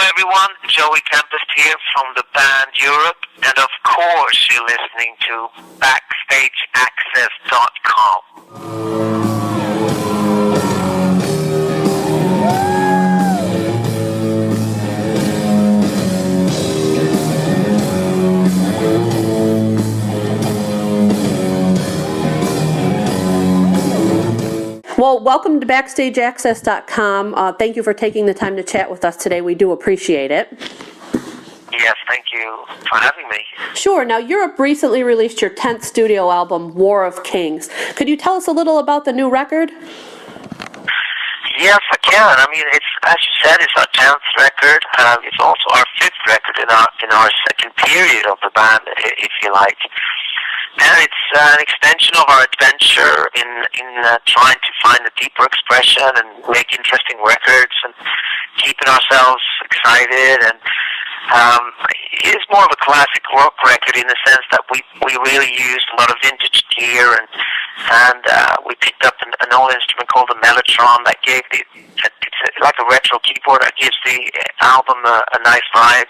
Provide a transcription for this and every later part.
everyone, Joey Tempest here from the band Europe, and of course you're listening to BackstageAxxess.com. Well, welcome to BackstageAxxess.com. Thank you for taking the time to chat with us today. We do appreciate it. Yes, thank you for having me. Sure. Now, Europe recently released your 10th studio album, War of Kings. Could you tell us a little about the new record? Yes, I can. I mean, it's, as you said, it's our 10th record. It's also our 5th record in our second period of the band, if you like. And it's an extension of our adventure in trying to find a deeper expression and make interesting records and keeping ourselves excited. And it is more of a classic rock record in the sense that we really used a lot of vintage gear and we picked up an old instrument called the Mellotron that gave it's like a retro keyboard that gives the album a nice vibe.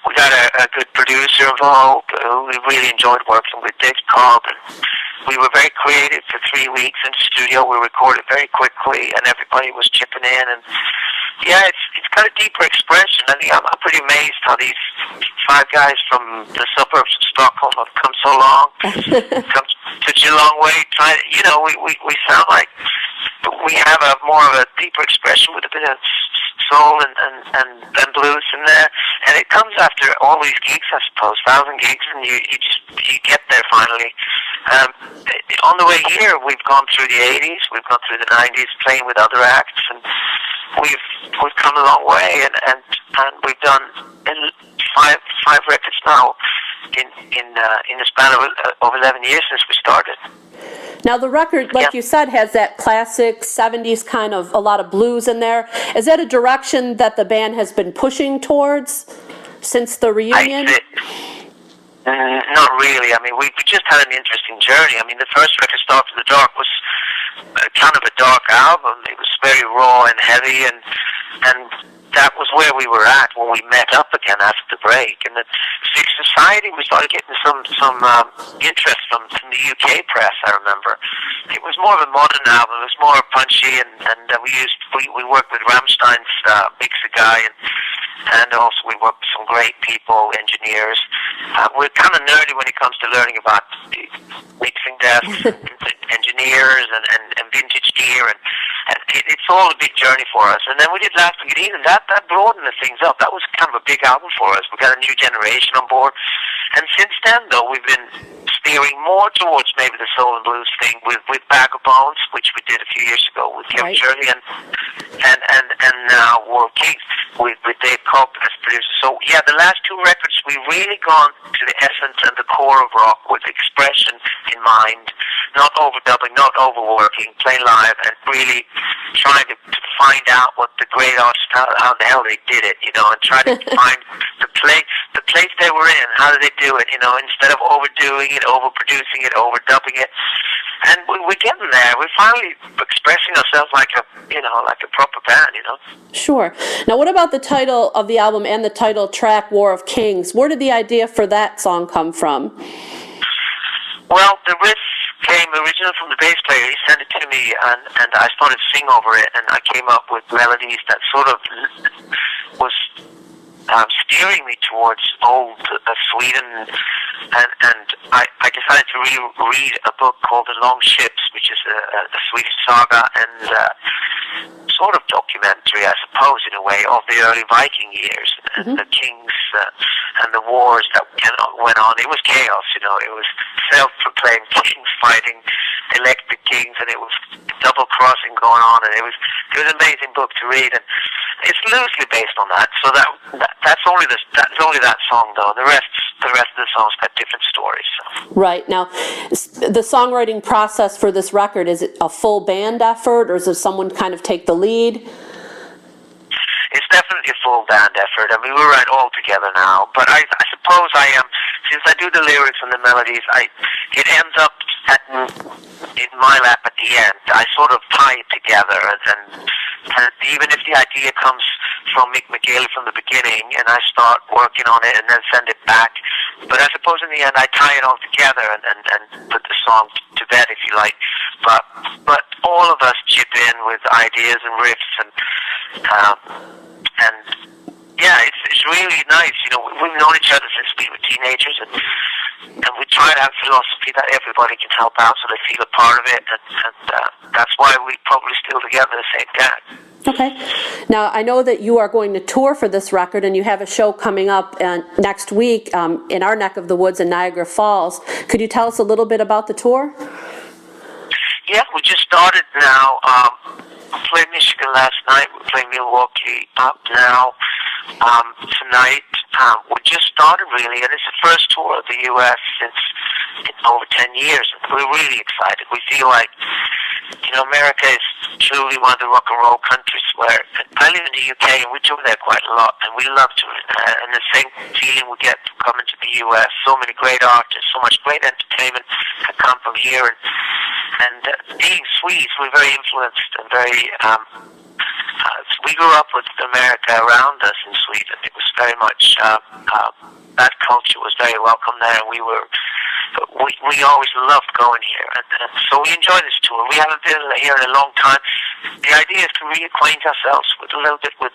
We got a good producer involved who we really enjoyed working with, Dave Cobb. We were very creative for 3 weeks in the studio. We recorded very quickly, and everybody was chipping in. And yeah, it's got a deeper expression. I think I'm pretty amazed how these 5 guys from the suburbs of Stockholm have come so long, come such a long way. We sound like we have a more of a deeper expression with a bit of soul and blues in there, and it comes after all these gigs, I suppose, 1,000 gigs, and you get there finally. On the way here, we've gone through the 80s, we've gone through the 90s, playing with other acts, and we've come a long way, and we've done five records now in the span of 11 years since we started. Now the record, like you said, has that classic 70s kind of, a lot of blues in there. Is that a direction that the band has been pushing towards since the reunion? Not really. I mean, we just had an interesting journey. I mean, the first record, Start from the Dark, was kind of a dark album. It was very raw and heavy, and that was where we were at when we met up again after the break. And at Six Society, we started getting some interest from the UK press, I remember. It was more of a modern album. It was more punchy, and we worked with Rammstein's mixer guy, and also we worked with some great people, engineers. We're kind of nerdy when it comes to learning about mixing desks, engineers, and vintage gear, and it's all a big journey for us. And then we did Last to Get Even. That broadened the things up. That was kind of a big album for us. We got a new generation on board. And since then, though, we've been steering more towards maybe the soul and blues thing with Bag of Bones, which we did a few years ago with Kevin Shirley, and now War of Kings with Dave Cobb as producer. So yeah, the last 2 records, we've really gone to the essence and the core of rock with expression in mind, not overdubbing, not overworking, playing live, and really trying to find out what the great artists, how the hell they did it, and try to find the place they were in, how did they do it, instead of overdoing it, overproducing it, overdubbing it. And we're getting there. We're finally expressing ourselves like a proper band, Sure. Now, what about the title of the album and the title track, War of Kings? Where did the idea for that song come from? Well, the riff came originally from the bass player. He sent it to me, and I started to sing over it, and I came up with melodies that sort of was steering me towards old Sweden, and I decided to read a book called The Long Ships, which is a Swedish saga and sort of documentary, I suppose, in a way, of the early Viking years and the kings and the wars that went on. It was chaos, it was self-proclaimed kings fighting elected kings, and it was double-crossing going on, and it was an amazing book to read, and it's loosely based on that. So that's only that song, though. The rest of the songs got different stories. So. Right. Now, the songwriting process for this record, is it a full band effort, or does someone kind of take the lead? It's definitely a full band effort. I mean, we write all together now, but I suppose I am, since I do the lyrics and the melodies, it ends up in my lap at the end. I sort of tie it together and And even if the idea comes from Mick McGill from the beginning, and I start working on it and then send it back, but I suppose in the end I tie it all together and put the song to bed, if you like. But all of us chip in with ideas and riffs, and yeah, it's really nice. You know, we've known each other since we were teenagers, and we try to have philosophy that everybody can help out, so they feel a part of it, and that's why we're probably still together the same time. Okay. Now, I know that you are going to tour for this record, and you have a show coming up next week in our neck of the woods in Niagara Falls. Could you tell us a little bit about the tour? Yeah, we just started now. We played Michigan last night. We played Milwaukee up now tonight. We just started, really, and it's the first tour of the U.S. since over 10 years. We're really excited. We feel like, you know, America is truly one of the rock and roll countries where I live in the UK, and we tour there quite a lot, and we love to it. And the same feeling we get from coming to the US. So many great artists, so much great entertainment can come from here. And being Swedes, we're very influenced and very. We grew up with America around us in Sweden. It was very much that culture was very welcome there, and we always loved going here, and so we enjoy this tour. We haven't been here in a long time. The idea is to reacquaint ourselves with a little bit with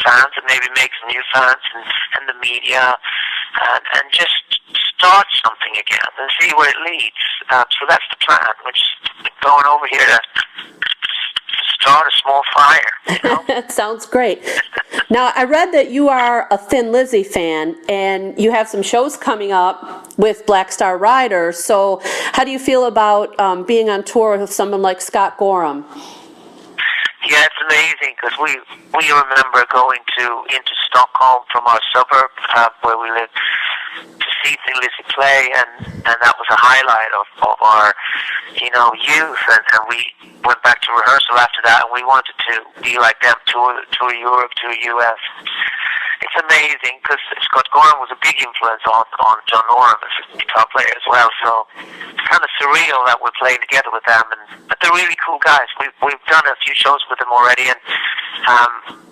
fans, and maybe make some new fans and the media, and just start something again and see where it leads. So that's the plan. We're just going over here to start a small fire. You know? Sounds great. Now, I read that you are a Thin Lizzy fan, and you have some shows coming up with Black Star Riders. So how do you feel about being on tour with someone like Scott Gorham? Yeah, it's amazing, because we remember going into Stockholm from our suburb where we live to see Thin Lizzy play, and that was a highlight of our, you know, youth, and we went back to rehearsal after that, and we wanted to be like them, tour Europe, tour US. It's amazing, because Scott Gorham was a big influence on John Norum as a guitar player as well, so it's kind of surreal that we're playing together with them, but they're really cool guys. We've done a few shows with them already, and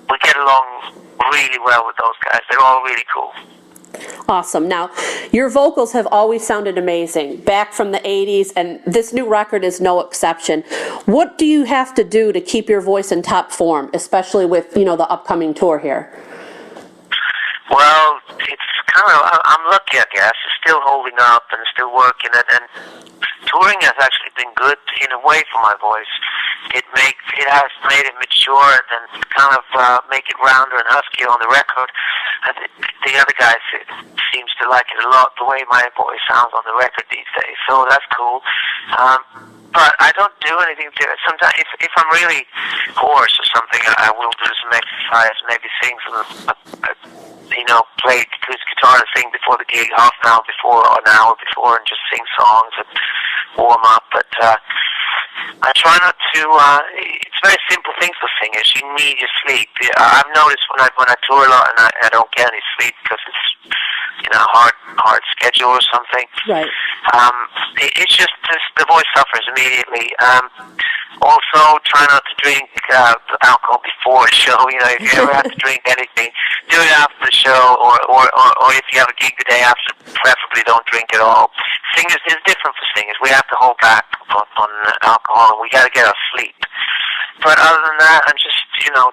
we get along really well with those guys. They're all really cool. Awesome. Now, your vocals have always sounded amazing, back from the 80s, and this new record is no exception. What do you have to do to keep your voice in top form, especially with, you know, the upcoming tour here? Well, it's kind of, I'm lucky, I guess. It's still holding up and still working, and touring has actually been good in a way for my voice. It has made it mature and kind of make it rounder and huskier on the record. And the other guys seems to like it a lot, the way my voice sounds on the record these days. So that's cool. But I don't do anything to it. Sometimes, if I'm really hoarse or something, I will do some exercise, maybe sing some, play acoustic guitar and sing before the gig, half an hour before or an hour before, and just sing songs and warm up. But I try not to. It's very simple things for singers. You need your sleep. I've noticed when I tour a lot and I don't get any sleep because it's hard schedule or something. Right. It's just the voice suffers immediately. Also, try not to drink alcohol before a show. You know, if you ever have to drink anything, do it after the show, or if you have a gig the day after, preferably don't drink at all. Singers is different for singers. We have to hold back on alcohol, and we got to get our sleep. But other than that, I'm just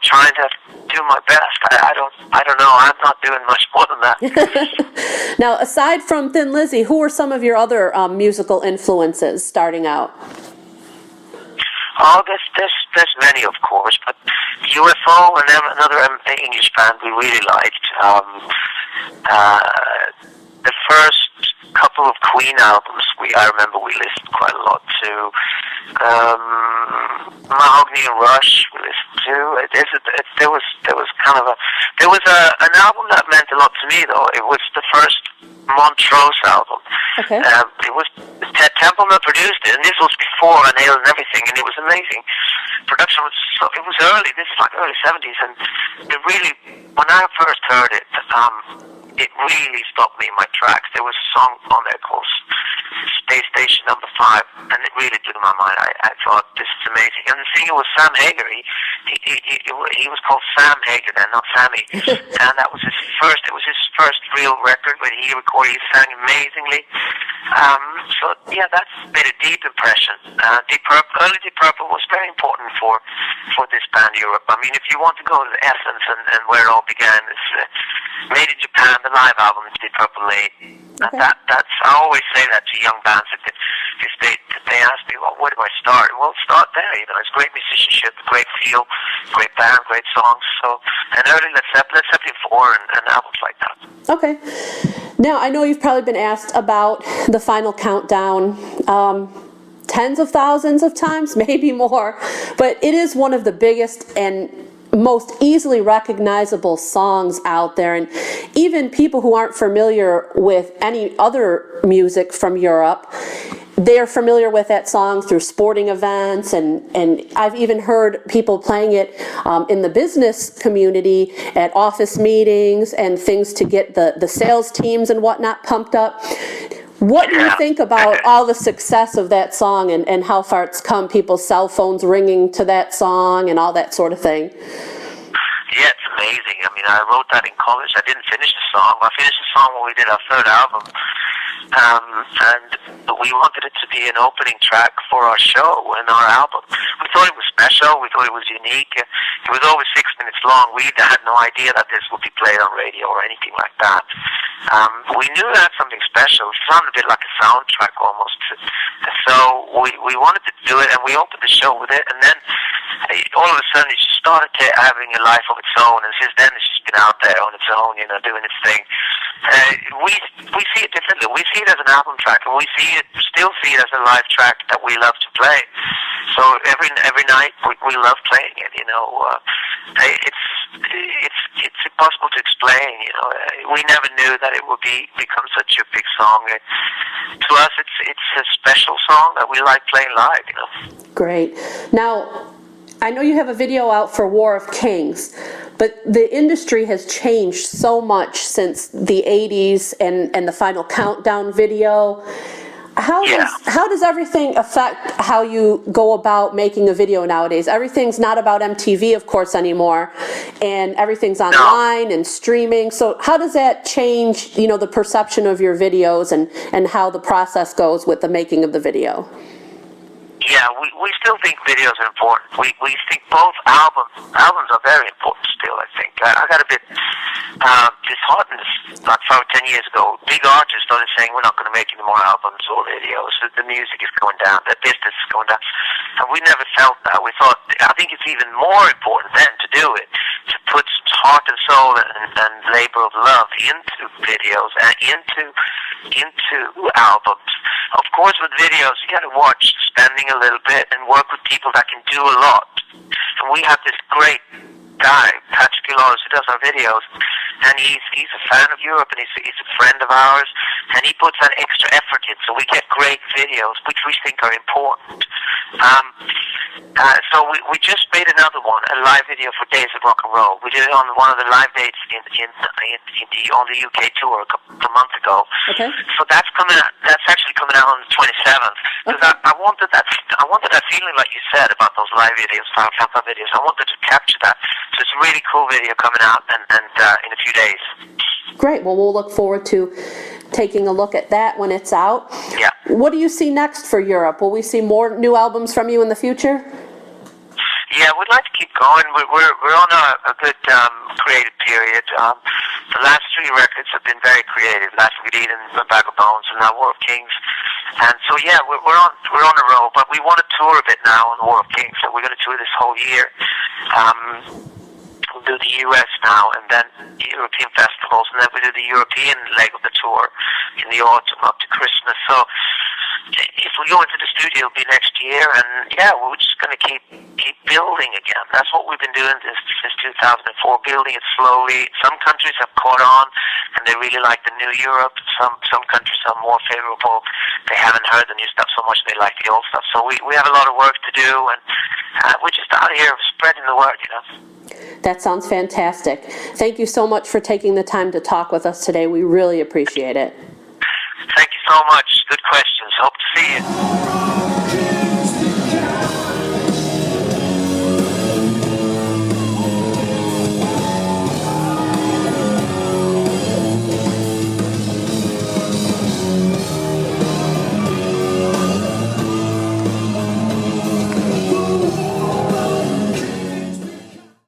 trying to do my best. I don't know. I'm not doing much more than that. Now, aside from Thin Lizzy, who are some of your other musical influences starting out? Oh, there's many, of course, but UFO and then another English band we really liked. The first couple of Queen albums, I remember we listened quite a lot to. Mahogany and Rush we listened to. There was an album that meant a lot to me, though. It was the first Montrose album. Okay. It was Ted Templeman produced it, and this was before Van Halen and everything, and it was amazing. Production was it was early. This is like early '70s, and it really, when I first heard it, it really stopped me in my tracks. There was a song on there called Space Station number 5, and it really blew my mind. I thought, this is amazing. And the singer was Sam Hager. He was called Sam Hager then, not Sammy. And that was his first. It was his first real record when he recorded. He sang amazingly. So yeah, that's made a deep impression. Early Deep Purple was very important for this band Europe. I mean, if you want to go to the essence and where it all began, it's Made in Japan, the live album Deep Purple made. Okay. That's I always say that to young bands if they ask me, well, where do I start? Well, start there. You know, it's great musicianship, great feel, great band, great songs. So, and early Led Zeppelin 4 and albums like that. Okay. Now, I know you've probably been asked about the Final Countdown tens of thousands of times, maybe more, but it is one of the biggest and most easily recognizable songs out there, and even people who aren't familiar with any other music from Europe, they're familiar with that song through sporting events, and I've even heard people playing it in the business community at office meetings and things to get the sales teams and whatnot pumped up. What do you think about all the success of that song and how far it's come, people's cell phones ringing to that song and all that sort of thing? Yeah, it's amazing. I mean, I wrote that in college. I didn't finish the song. I finished the song when we did our third album. And we wanted it to be an opening track for our show and our album. We thought it was special. We thought it was unique. It was over 6 minutes long. We had no idea that this would be played on radio or anything like that. We knew it had something special. It sounded a bit like a soundtrack almost. So we wanted to do it, and we opened the show with it. And then all of a sudden, it just started having a life of its own. And since then, it's just been out there on its own, you know, doing its thing. We see it differently. We see it as an album track, and we still see it as a live track that we love to play. So every night we love playing it. You know, it's impossible to explain. You know, we never knew that it would become such a big song. To us, it's a special song that we like playing live. You know. Great. Now, I know you have a video out for War of Kings, but the industry has changed so much since the 80s and the Final Countdown video. How does everything affect how you go about making a video nowadays? Everything's not about MTV, of course, anymore, and everything's online and streaming. So how does that change, you know, the perception of your videos and how the process goes with the making of the video? Yeah, we still think videos are important. We think both albums are very important still, I think. I got a bit disheartened about 5 or 10 years ago. Big artists started saying we're not going to make any more albums or videos. The music is going down, the business is going down. And we never felt that. We thought, I think it's even more important then to do it, to put heart and soul and labor of love into videos and into albums. Of course, with videos, you got to watch spending a little bit and work with people that can do a lot. And we have this great guy, Patrick Gilloris, who does our videos, and he's a fan of Europe, and he's a friend of ours, and he puts that extra effort in, so we get great videos, which we think are important. So we just made another one, a live video for Days of Rock and Roll. We did it on one of the live dates on the UK tour a month ago. Okay. So that's coming out. That's actually coming out on the 27th. Because I wanted that feeling, like you said, about those live videos, Final Countdown videos. I wanted to capture that. So it's a really cool video coming out, and in a few days. Great. Well, we'll look forward to taking a look at that when it's out. Yeah. What do you see next for Europe? Will we see more new albums from you in the future? Yeah, we'd like to keep going. We're on a good creative period. The last 3 records have been very creative. Last Week Eden, A Bag of Bones, and now War of Kings. And so yeah, we're on a roll. But we want to tour a bit now on War of Kings. So we're going to tour this whole year. We'll do the US now, and then European festivals, and then we do the European leg of the tour in the autumn up to Christmas. So if we go into the studio, it'll be next year, and yeah, we're just going to keep building again. That's what we've been doing since 2004, building it slowly. Some countries have caught on, and they really like the new Europe. Some countries are more favorable. They haven't heard the new stuff so much, they like the old stuff. So we have a lot of work to do, and we're just out here spreading the word, you know. That sounds fantastic. Thank you so much for taking the time to talk with us today. We really appreciate it. Thank you so much. Good question. hope to see you.